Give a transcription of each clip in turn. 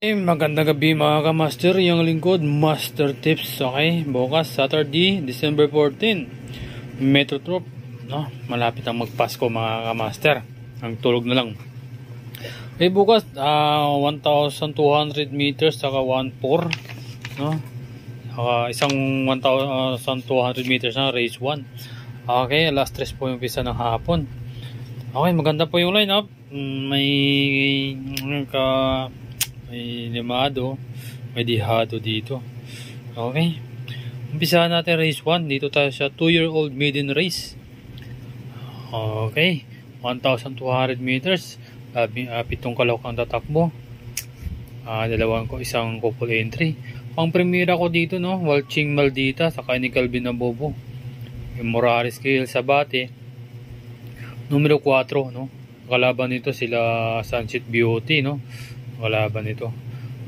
Magandang gabi mga kamaster, yung lingkod Master Tips. Okay, bukas Saturday, December 14, Metro Troop, no? Malapit ang magpasko mga kamaster. Ang tulog na lang. Okay, bukas 1,200 meters saka 1,400, no? Isang 1,200 meters na race 1. Okay, alas 3 po yung pisa ng hapon. Okay, maganda po yung lineup. May limado, may dihado dito. Okay, umpisahan natin race 1. Dito tayo sa 2-year-old maiden race. Okay, 1,200 meters, 7 kalahok ang tatakbo. Dalawang ko, isang couple entry. Pang premiera ko dito, no, Walching Maldita saka ni Calvin Nabobo. Yung Morales Kale Sabate, numero 4, no. Kalaban nito sila Sunset Beauty, no. Kalaban ito.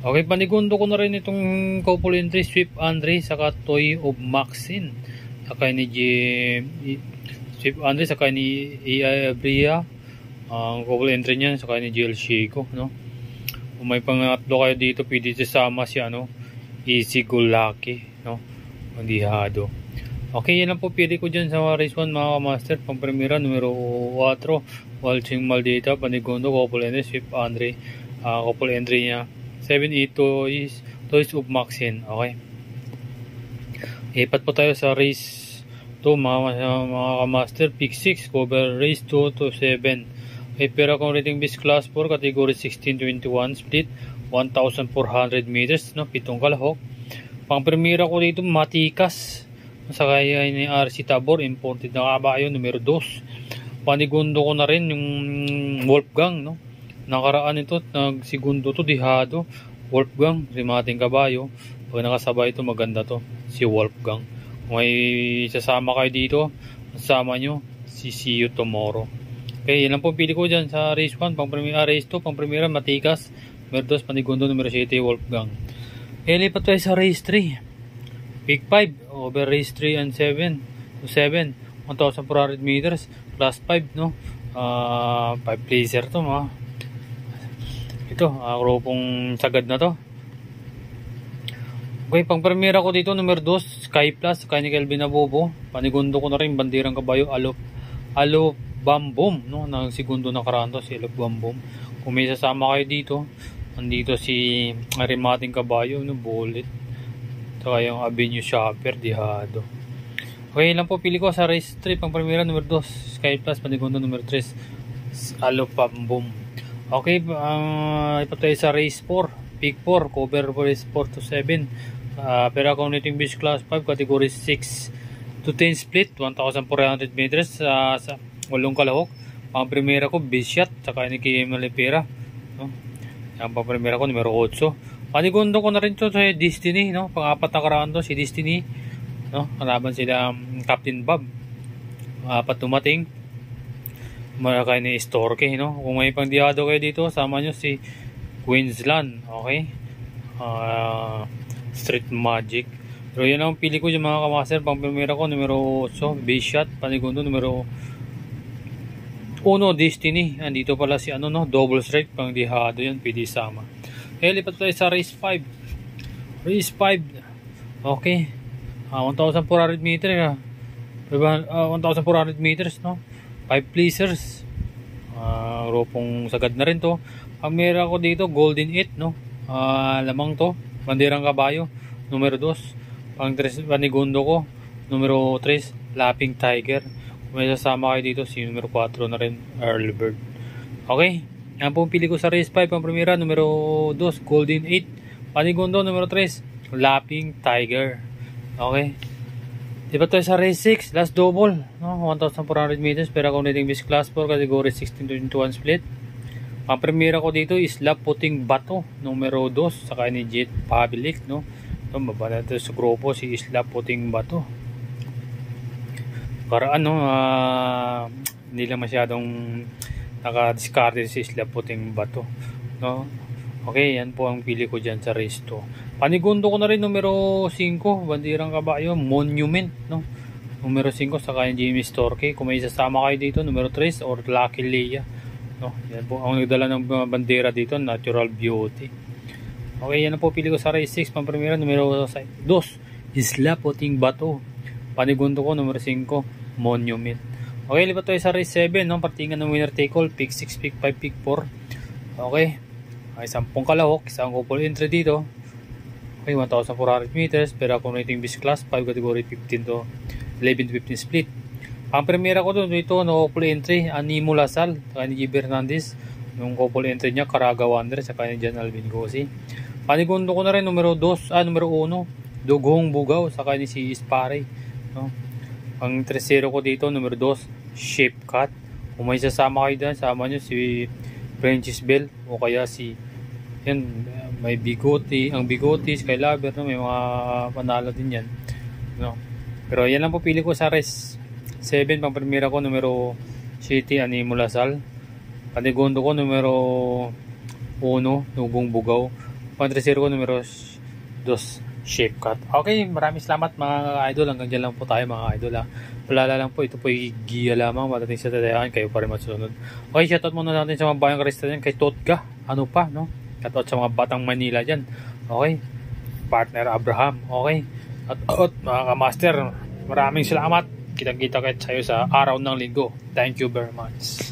Okay, panigundo ko na rin itong couple entry, Swift Andre saka Toy of Maxine, saka ni Swift Andre saka ni AI Abria. Ang couple entry niyan saka ni JL Chico, no. Kung may pangatlo kayo dito, pwede sama si Easy Go Lucky, no, Dihado. Okay, yan lang po pili ko dyan sa race 1 mga master. Pang primera numero 4, Walching Maldita, panigundo couple entry, Swift Andre, couple entry niya 7-8 Toys of Maxine. Okay, ipat po tayo sa race 2 mga master. Pick 6 cover race 2 to 7. Okay, pero kung rating base class 4 category 16-21 split 1,400 meters, no, 7 kalahok. Pang primera ko dito Matikas, sakay ni RC Tabor, imported na kabayo, numero 2. Panigundo ko na rin yung Wolfgang, no. Nakaraan ito, nagsegundo to, Dihado. Wolfgang, rimating kabayo. Pag nakasabay ito, maganda to, si Wolfgang. Kung may sasama kayo dito, kasama nyo si See You Tomorrow. Okay, yan lang po pili ko dyan sa race 1, race 2, pang primera Matikas, numero 2, panigundo, numero 7, Wolfgang. Okay, lipat tayo sa race 3. Pick 5, over race 3 and 7 to 7, 1,400 meters, class 5, no. 5 placer to, mga ito, grupong sagad na to. Okay, pang premiera ko dito numero 2, Sky Plus, kay ni Kelvin Nabobo. Panigundo ko na rin bandirang kabayo, Alo Bambom, no, nang segundo na karanto si Alo Bambom. Kung may sasama kayo dito, nandito si rimating kabayo, no, Bullet, saka yung Avenue Shopper, Dihado. Okay lang po pili ko sa race 3, pang premiera numero 2, Sky Plus, panigundo numero 3, Alo Bambom. Okay, ipat tayo sa race 4, pick 4, cover race 4 to 7. Pero kung rating base class 5, category 6 to 10 split, 1,400 meters sa 8 kalahok. Pang primera ko, Bishop, saka ni Kim Malipera, no? Ang pang primera ko, numero 8. Panigundo ko na rin ito sa Destiny, no? Pang-apat na karaan to, si Destiny, no? Kalaban sila Captain Bob. 4 tumating. Kaya ni Storke, no? Kung may pang Dihado kayo dito, sama nyo si Queensland. Okay, Street Magic. Pero yan ang pili ko yung mga kamaster. Pang primera ko numero 8, Bishop, panigundo numero 1, Destiny. Andito pala si no, double strike, pang Dihado yan, pwede sama. Okay, lipat tayo sa race 5. Race 5, okay, 1,400 meters, 1,400 meters, no, 5 placers, grupong sagad na rin to. Ang meron ko dito Golden 8, no, lamang to, bandirang kabayo, numero 2. Pang 3 panigundo ko numero 3, Lapping Tiger. Kung may sasama kayo dito, si numero 4 na rin, Early Bird. Okay, yan po pili ko sa race 5. Pang primera numero 2, Golden 8, panigundo numero 3, Lapping Tiger. Okay, diba tayo sa race 6, last double, no, 1,400 meters, pero kung rating base class 4, category 16-21 split. Ang premiera ko dito is Puting Bato, numero 2, saka ni Jet Public, no. Ito, baba natin sa grupo si Isla Puting Bato. Karaan, no, hindi lang masyadong nakadiscarded si Isla Puting Bato, no. Okay, yan po ang pili ko dyan sa race 2. Panigundo ko na rin numero 5, bandirang kabayo, Monument, no, numero 5, saka yung Jimmy Storke. Kung may sasama kayo dito, numero 3, or Lucky Leia, no, yan po ang nagdala ng bandera dito, Natural Beauty. Okay, yan na po pili ko sa race 6. Pamprimera, numero 2. Isla Puting Bato. Panigundo ko, numero 5. Monument. Okay, lipat tayo sa race 7. No? Partingan ng winner take all. Pick 6, pick 5, pick 4. Okay. Okay, 10 kalahok. Isang couple entry dito. Okay, 1,400 meters. Pero ako rating bis class 5 category 15 to 11 to 15 split. Ang premiera ko doon dito, no couple entry, Animo Lasal, saka ni Gib Hernandez. Yung couple entry niya, Caraga Wander, saka ni Jan Alvin Gosi. Panigundo ko na rin, numero 1, Dugong Bugaw, saka ni si Ispare. No? Ang 3-0 ko dito, numero 2, Shape Cut. Kung may sasama kayo dyan, sama nyo si Francis Bell, o kaya si, yan, may Bigoti, ang Bigoti, Sky Lover, no? May mga panalo din yan. No? Pero yan lang po pili ko sa race 7, pang primera ko, numero 7, Animo Lasal. Panigundo ko, numero 1, Dugong Bugaw. Pang 3-0 ko, numero 2, Shape Cut. Okay, maraming salamat mga idol. Hanggang dyan lang po tayo mga idol. Palala lang po, ito po yung giya lamang. Madating sa tatayakan, kayo pa rin masunod. Okay, shoutout muna natin sa mga bayang karista dyan. Kay Totga, ano pa, no? Shoutout sa mga batang Manila dyan. Okay, partner Abraham. Okay, at mga kamaster, maraming salamat. Kitang-kita kayo sa araw ng linggo. Thank you very much.